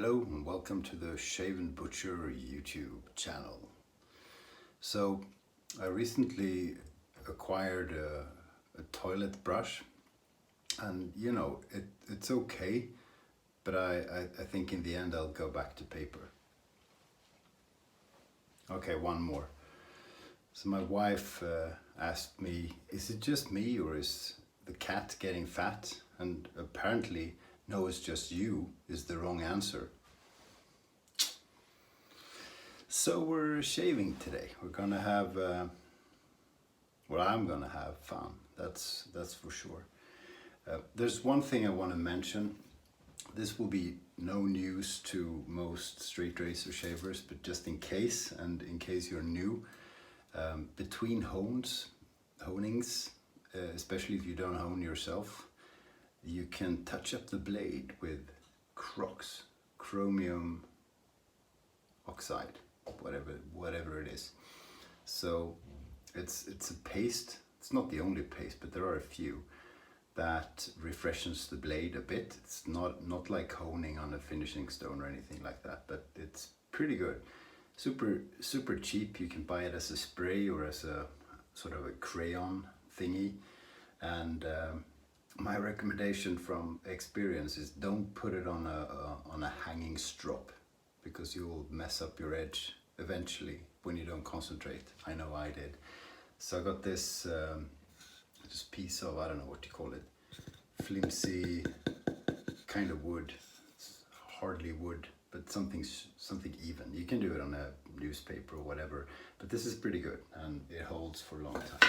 Hello and welcome to the Shave&Butcher YouTube channel. So I recently acquired a toilet brush, and it's okay, but I think in the end I'll go back to paper. Okay, one more. So my wife asked me, is it just me or is the cat getting fat? And apparently, no, it's just you is the wrong answer. So we're shaving today. We're gonna have, I'm gonna have fun. That's for sure. There's one thing I want to mention. This will be no news to most straight razor shavers, but just in case, and in case you're new, between honings, especially if you don't hone yourself, you can touch up the blade with Crocs, chromium oxide, whatever it is. So it's a paste. It's not the only paste, but there are a few that refreshes the blade a bit. It's not like honing on a finishing stone or anything like that, but it's pretty good. Super cheap. You can buy it as a spray or as a sort of a crayon thingy. And my recommendation from experience is don't put it on a hanging strop, because you'll mess up your edge eventually when you don't concentrate. I know I did. So I got this piece of, I don't know what you call it, flimsy kind of wood. It's hardly wood, but something even. You can do it on a newspaper or whatever, but this is pretty good and it holds for a long time.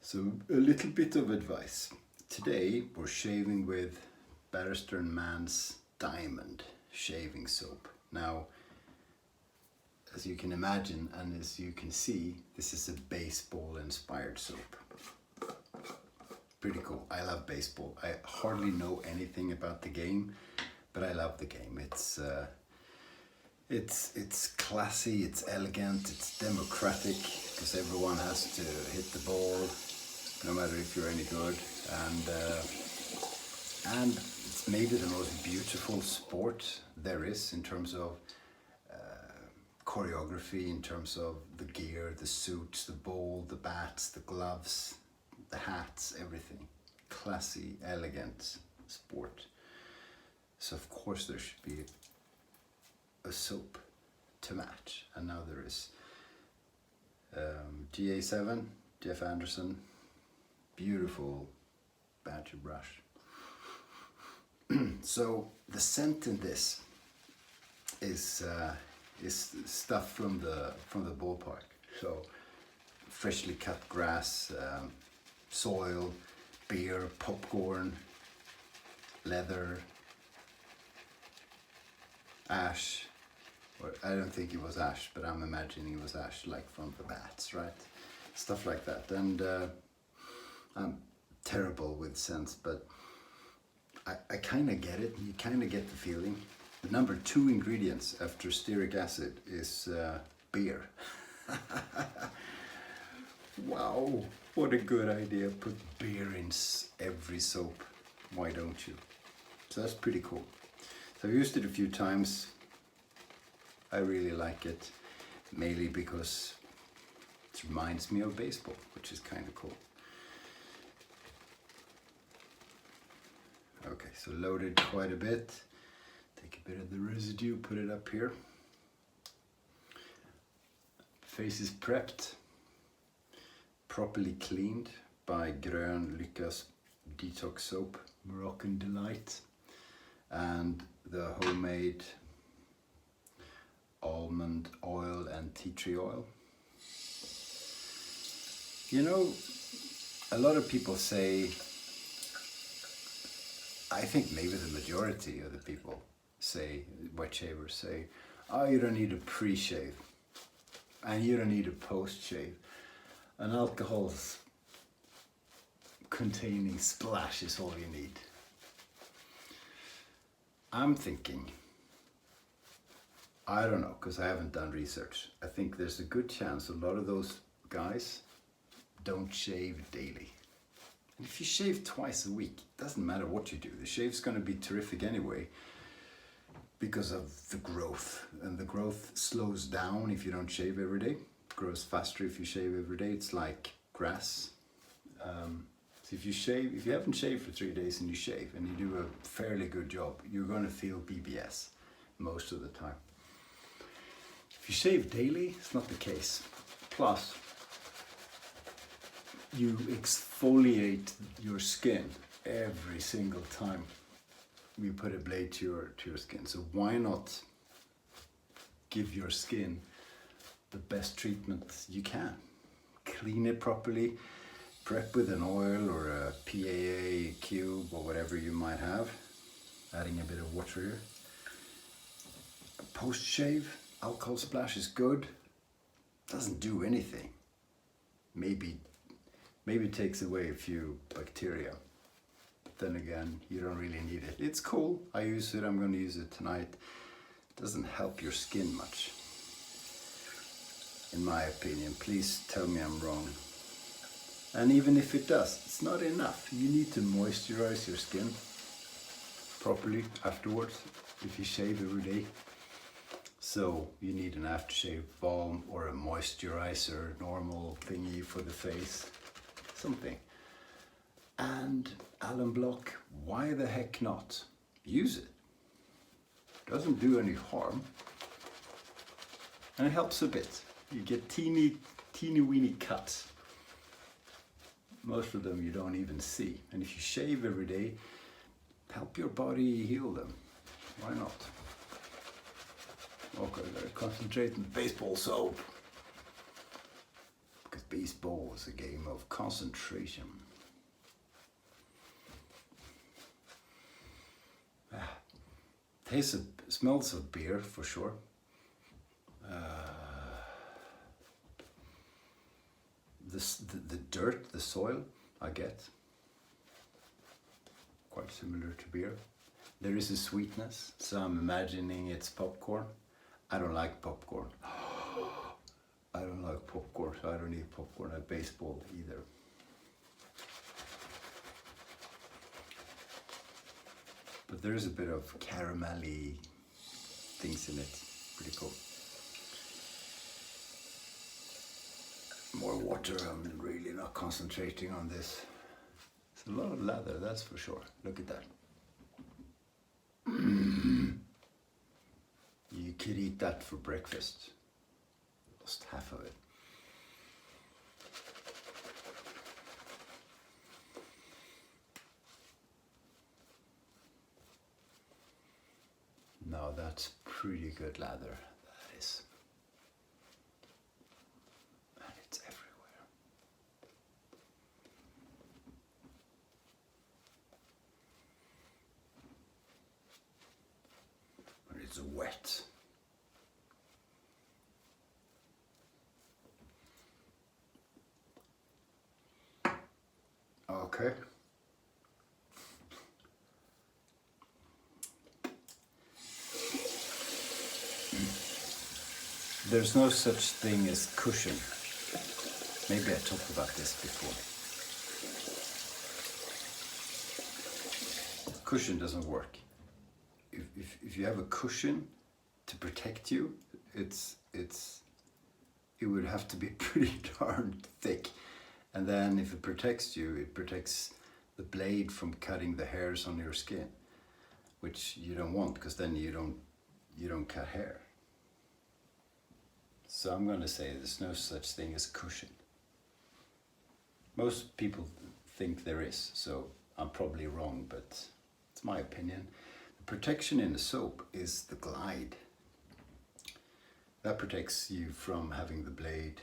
So a little bit of advice. Today we're shaving with Barrister and Mann's Diamond shaving soap. Now, as you can imagine and as you can see, this is a baseball inspired soap. Pretty cool. I love baseball. I hardly know anything about the game, but I love the game. It's classy, it's elegant, it's democratic, because everyone has to hit the ball, no matter if you're any good, and it's maybe the most beautiful sport there is in terms of choreography, in terms of the gear, the suits, the ball, the bats, the gloves, the hats, everything. Classy, elegant sport. So of course there should be a soap to match, and now there is. GA7, Jeff Anderson, beautiful badger brush. So the scent in this is stuff from the ballpark. So freshly cut grass, soil, beer, popcorn, leather, ash. Or I don't think it was ash, but I'm imagining it was ash, like from the bats, right? Stuff like that. And I'm terrible with scents, but I kind of get it. You kind of get the feeling. The number 2 ingredients after stearic acid is beer. Wow, what a good idea. Put beer in every soap. Why don't you? So that's pretty cool. So I've used it a few times. I really like it, mainly because it reminds me of baseball, which is kind of cool. Okay, so loaded quite a bit. Take a bit of the residue, put it up here. Face is prepped, properly cleaned by Grön Lyckas Detox Soap, Moroccan Delight, and the homemade almond oil and tea tree oil. You know, a lot of people say, I think maybe the majority of the people say, wet shavers say, oh, you don't need a pre-shave and you don't need a post-shave. An alcohol containing splash is all you need. I'm thinking, I don't know, because I haven't done research. I think there's a good chance a lot of those guys don't shave daily. And if you shave twice a week, it doesn't matter what you do. The shave's going to be terrific anyway. because of the growth, and the growth slows down if you don't shave every day. It grows faster if you shave every day. It's like grass. So if you haven't shaved for 3 days and you shave and you do a fairly good job, you're going to feel BBS most of the time. If you shave daily, it's not the case. Plus, you exfoliate your skin every single time you put a blade to your skin. So why not give your skin the best treatment you can? Clean it properly, prep with an oil or a PAA cube or whatever you might have, adding a bit of water here. Post shave, alcohol splash is good, doesn't do anything. Maybe it takes away a few bacteria. Then again, you don't really need it. It's cool, I use it, I'm going to use it tonight. It doesn't help your skin much, in my opinion. Please tell me I'm wrong. And even if it does, it's not enough. You need to moisturize your skin properly afterwards if you shave every day. So you need an aftershave balm or a moisturizer, normal thingy for the face, something. And alum block, why the heck not? Use it. Doesn't do any harm. And it helps a bit. You get teeny weeny cuts. Most of them you don't even see. And if you shave every day, help your body heal them. Why not? Okay, I gotta concentrate on the baseball soap. Because baseball is a game of concentration. Smells of beer for sure. The dirt, the soil, I get. Quite similar to beer. There is a sweetness, so I'm imagining it's popcorn. I don't like popcorn. I don't like popcorn, so I don't eat popcorn at baseball either. But there is a bit of caramelly things in it. Pretty cool. More water, I'm really not concentrating on this. It's a lot of lather, that's for sure. Look at that. You could eat that for breakfast. Lost half of it. No, that's pretty good lather. That is. And it's everywhere. And it's wet. Okay. There's no such thing as cushion. Maybe I talked about this before. Cushion doesn't work. If you have a cushion to protect you, it would have to be pretty darn thick. And then if it protects you, it protects the blade from cutting the hairs on your skin, which you don't want, because then you don't cut hair. So I'm going to say there's no such thing as cushion. Most people think there is, so I'm probably wrong, but it's my opinion. The protection in the soap is the glide. That protects you from having the blade,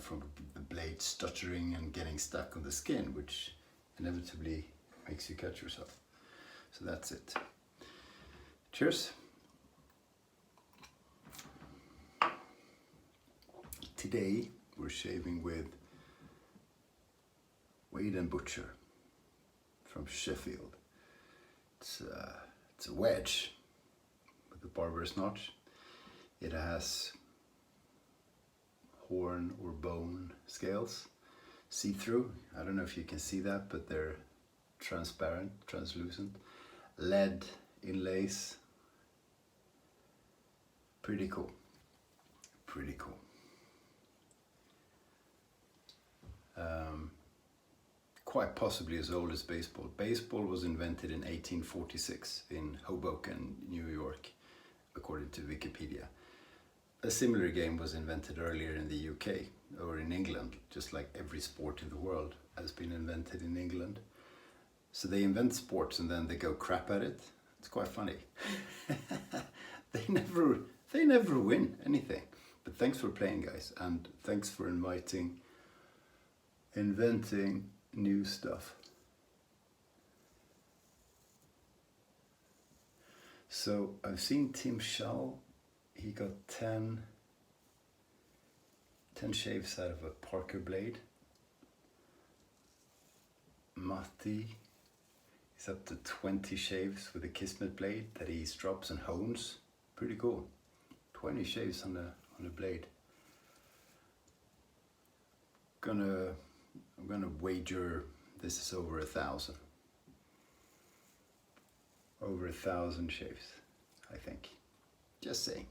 from the blade stuttering and getting stuck on the skin, which inevitably makes you cut yourself. So that's it. Cheers. Today we're shaving with Shave&Butcher from Sheffield. It's a wedge with a barber's notch. It has horn or bone scales, see-through. I don't know if you can see that, but they're transparent, translucent. Lead inlays Pretty cool. Pretty cool. Quite possibly as old as baseball. Baseball was invented in 1846 in Hoboken, New York, according to Wikipedia. A similar game was invented earlier in the UK or in England, just like every sport in the world has been invented in England. So they invent sports and then they go crap at it. It's quite funny. They never win anything. But thanks for playing, guys, and thanks for inventing new stuff. So I've seen Tim Schall. He got 10 shaves out of a Parker blade. Matti is up to 20 shaves with a Kismet blade that he strops and hones. Pretty cool. 20 shaves on a blade. I'm gonna wager this is over 1,000. Over 1,000 shaves, I think. Just saying.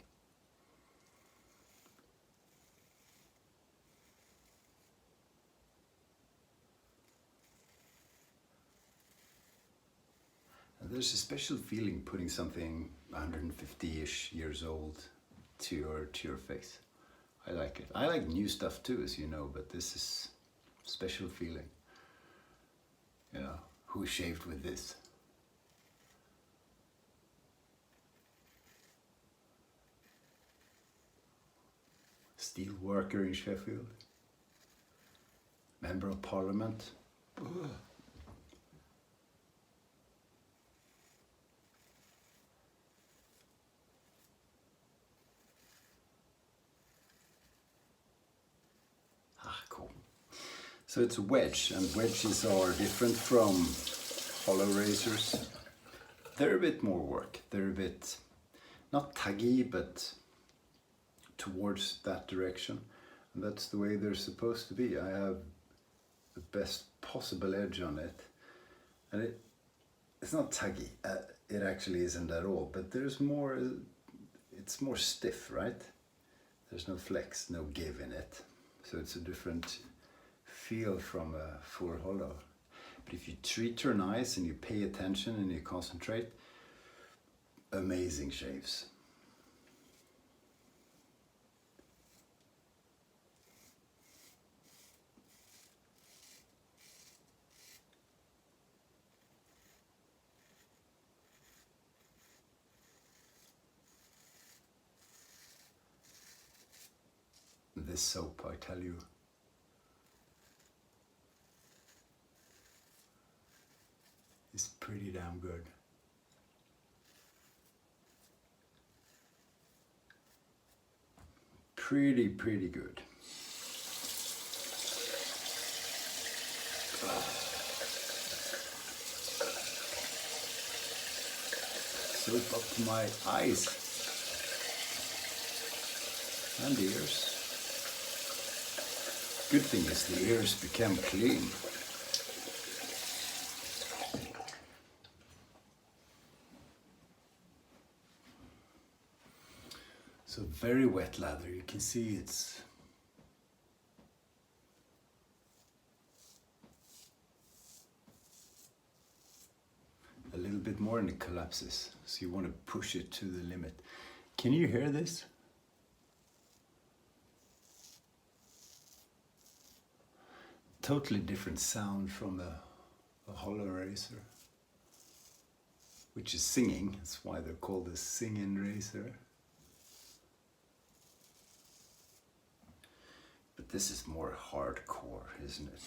And there's a special feeling putting something 150-ish years old to your face. I like it. I like new stuff too, as you know, but this is special feeling. You know, who shaved with this? Steel worker in Sheffield. Member of Parliament. Ugh. Cool. So it's a wedge, and wedges are different from hollow razors. They're a bit more work. They're a bit, not taggy, but towards that direction. And that's the way they're supposed to be. I have the best possible edge on it. And it's not taggy. It actually isn't at all, but there's more, it's more stiff, right? There's no flex, no give in it. So it's a different feel from a full hollow. But if you treat your eyes and you pay attention and you concentrate, amazing shaves. This soap, I tell you, is pretty damn good. Pretty good. Soap up to my eyes and ears. Good thing is the ears became clean. So very wet lather. You can see it's a little bit more and it collapses. So you want to push it to the limit. Can you hear this? Totally different sound from a hollow razor, which is singing. That's why they're called a singing razor. But this is more hardcore, isn't it?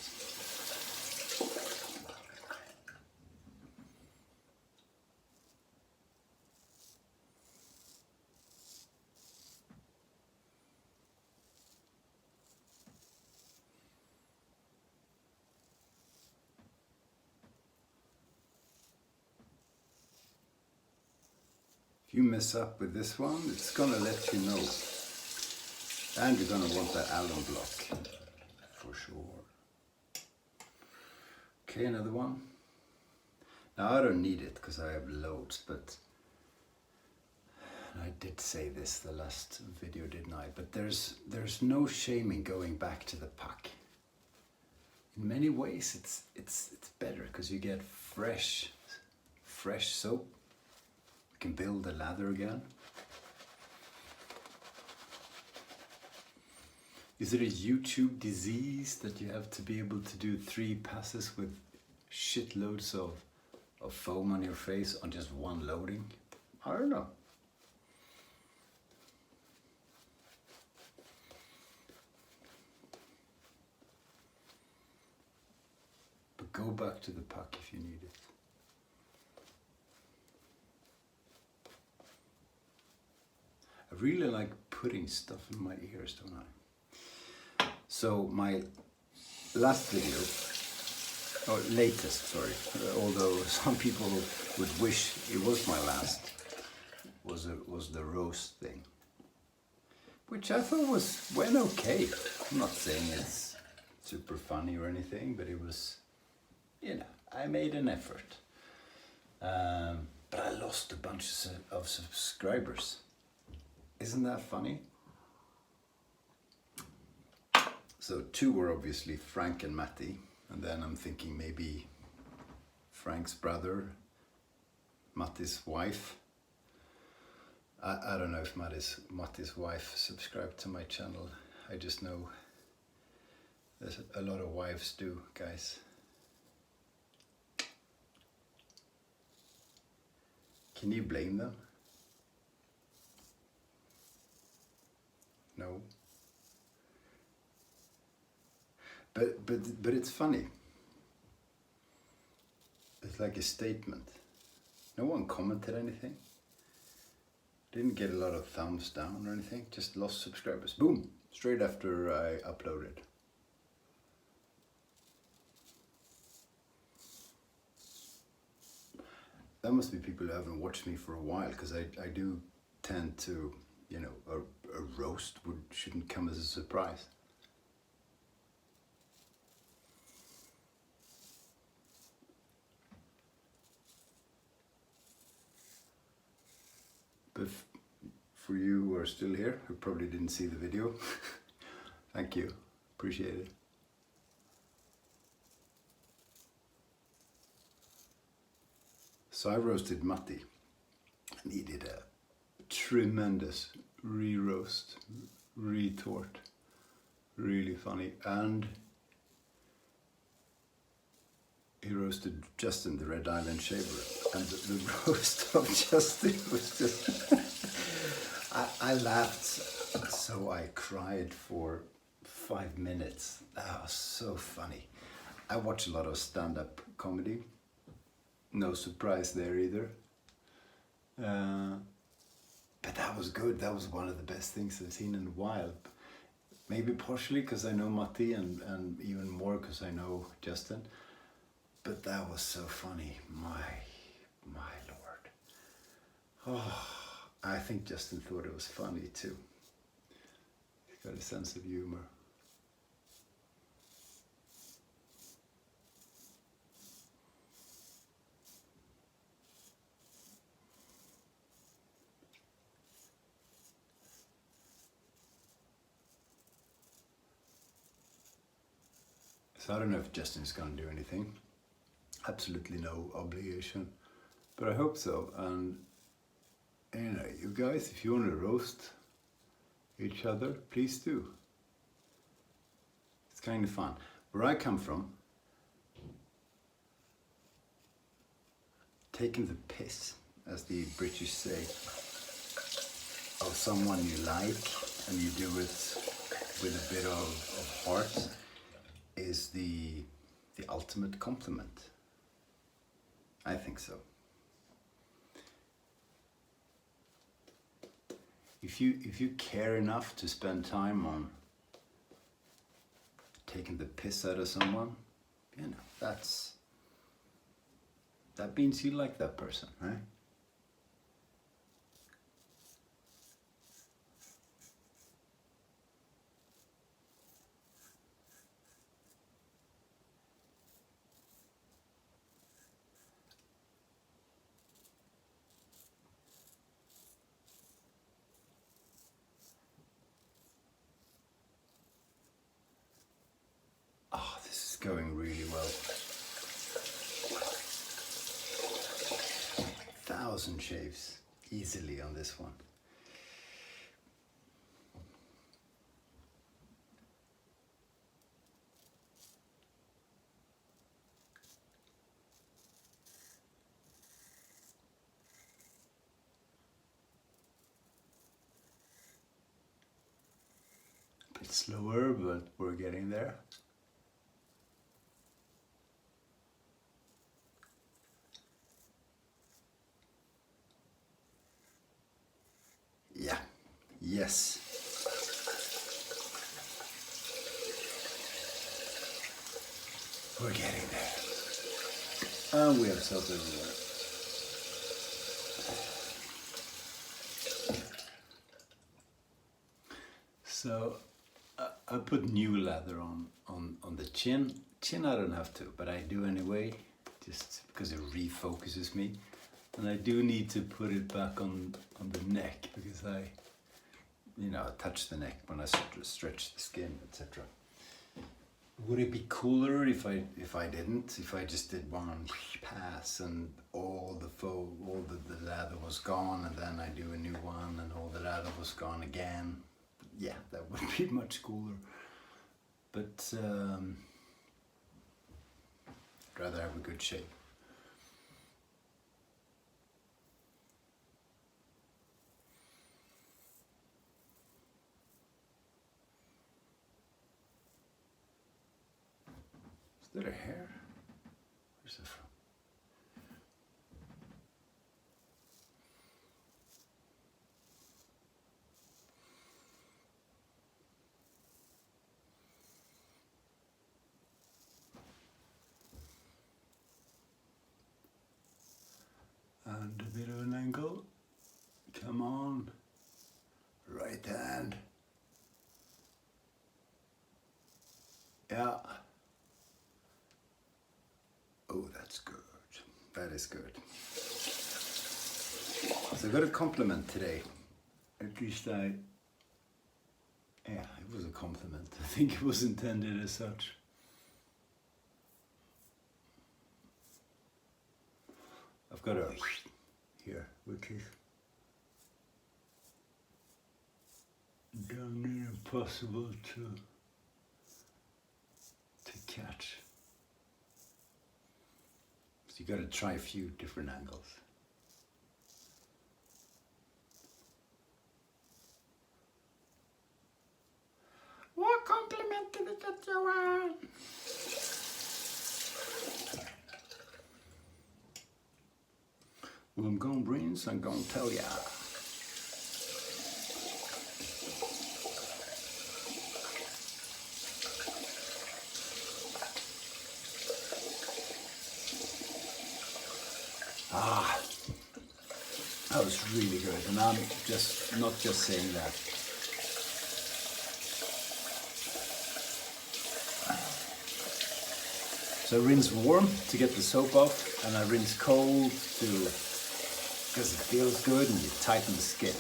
If you mess up with this one, it's gonna let you know. And you're gonna want that alum block, for sure. Okay, another one. Now I don't need it because I have loads, but I did say this the last video, didn't I? But there's no shame in going back to the puck. In many ways, it's better because you get fresh soap. You can build the lather again. Is it a YouTube disease that you have to be able to do 3 passes with shitloads of foam on your face on just one loading? I don't know. But go back to the puck if you need it. I really like putting stuff in my ears, don't I? So my last video, or latest, sorry, although some people would wish it was my last, was the roast thing, which I thought went okay. I'm not saying it's super funny or anything, but it was, I made an effort. But I lost a bunch of subscribers. Isn't that funny? So 2 were obviously Frank and Matti, and then I'm thinking maybe Frank's brother, Matti's wife. I don't know if Matti's wife subscribed to my channel. I just know there's a lot of wives do, guys. Can you blame them? No. But it's funny. It's like a statement. No one commented anything. Didn't get a lot of thumbs down or anything. Just lost subscribers. Boom! Straight after I uploaded. That must be people who haven't watched me for a while, because I do tend to, a roast shouldn't come as a surprise. But for you who are still here, who probably didn't see the video, thank you, appreciate it. So I roasted Matti, and he did a tremendous re-roast, retort, really funny, and he roasted Justin, the Red Island Shaver, and the roast of Justin was just... I laughed so I cried for 5 minutes. That was so funny. I watch a lot of stand-up comedy. No surprise there either. But that was good. That was one of the best things I've seen in a while. Maybe partially because I know Matti, and even more because I know Justin. But that was so funny, my lord. Oh, I think Justin thought it was funny too. He's got a sense of humor. So I don't know if Justin's gonna do anything. Absolutely no obligation, but I hope so. And you guys, if you want to roast each other, please do. It's kind of fun. Where I come from, taking the piss, as the British say, of someone you like, and you do it with a bit of heart, is the ultimate compliment. I think so. If you care enough to spend time on taking the piss out of someone, that means you like that person, right? going really well. 1,000 shaves easily on this one. A bit slower, but we're getting there. Yeah, yes. We're getting there. And we have soap everywhere. So I put new lather on the chin. Chin I don't have to, but I do anyway, just because it refocuses me. And I do need to put it back on the neck because I touch the neck when I stretch the skin, etc. Would it be cooler if I didn't? If I just did one pass and all the lather was gone, and then I do a new one and all the lather was gone again? Yeah, that would be much cooler. But I'd rather have a good shape. Is that a hair? Where's that from? And a bit of an angle. Come on. Right hand. Yeah. Oh, that's good. That is good. So I got a compliment today. At least yeah, it was a compliment. I think it was intended as such. I've got a here, which is damn near impossible to catch. So you got to try a few different angles. What compliment did it get you on? Well, I'm going brains, I'm going to tell ya. Ah, that was really good, and I'm not just saying that. So I rinse warm to get the soap off, and I rinse cold because it feels good and you tighten the skin.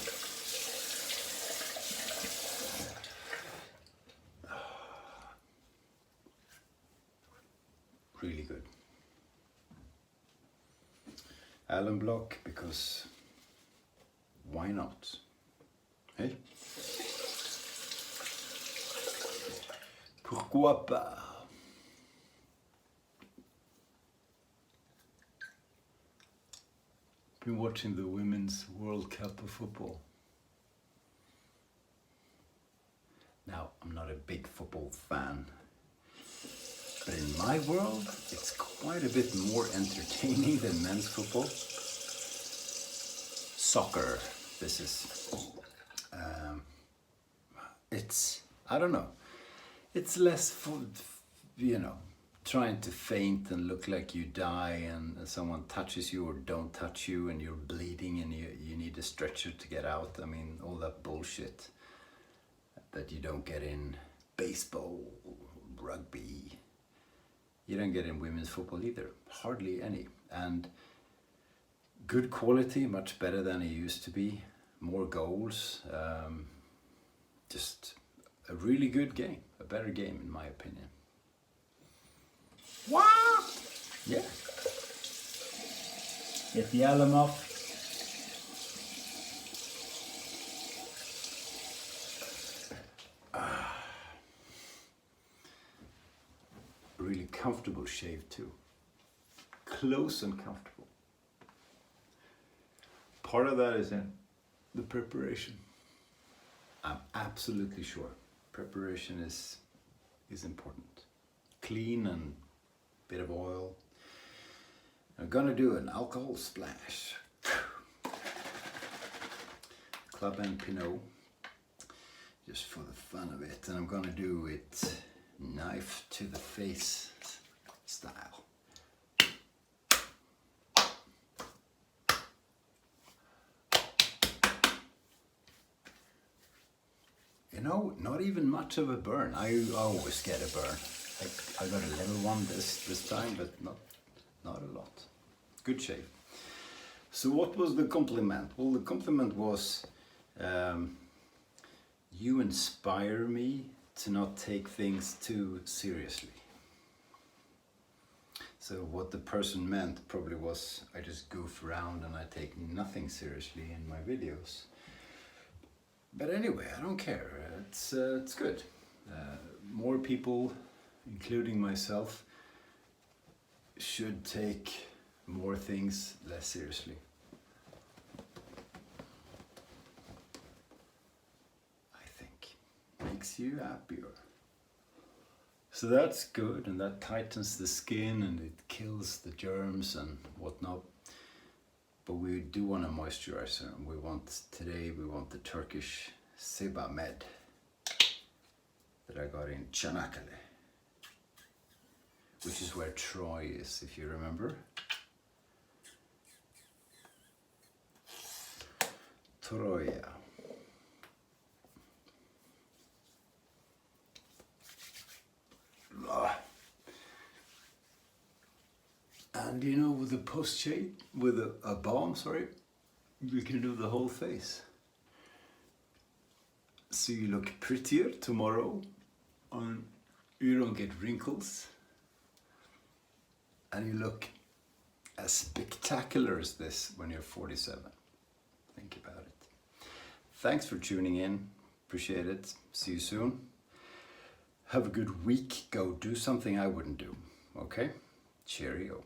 Really good. Allen block, because why not? Hey? Pourquoi pas? Been watching the Women's World Cup of football. Now, I'm not a big football fan, but in my world, it's quite a bit more entertaining than men's football. Soccer, this is, I don't know, it's less for, trying to faint and look like you die and someone touches you or don't touch you and you're bleeding and you need a stretcher to get out. I mean, all that bullshit that you don't get in baseball, rugby. You don't get in women's football either, hardly any. And good quality, much better than it used to be. More goals, just a really good game, a better game in my opinion. What? Yeah. Get the alum off. Really comfortable shave too. Close and comfortable. Part of that is in the preparation. I'm absolutely sure. Preparation is important. Clean and bit of oil. I'm gonna do an alcohol splash. Club and Pinot. Just for the fun of it. And I'm gonna do it knife to the face style. You know, not even much of a burn. I always get a burn. I got a little one this time, but not a lot. Good shave. So what was the compliment? Well, the compliment was, you inspire me to not take things too seriously. So what the person meant probably was, I just goof around and I take nothing seriously in my videos. But anyway, I don't care. It's good. More people, including myself, should take more things less seriously. I think makes you happier. So that's good, and that tightens the skin and it kills the germs and whatnot. But we do want a moisturizer, and today we want the Turkish Shave&Butcher that I got in Çanakkale, which is where Troy is, if you remember. Troya. And you know, with a post-shave, with a balm, you can do the whole face. So you look prettier tomorrow, and you don't get wrinkles, and you look as spectacular as this when you're 47. Think about it. Thanks for tuning in. Appreciate it. See you soon. Have a good week. Go do something I wouldn't do. Okay? Cheerio.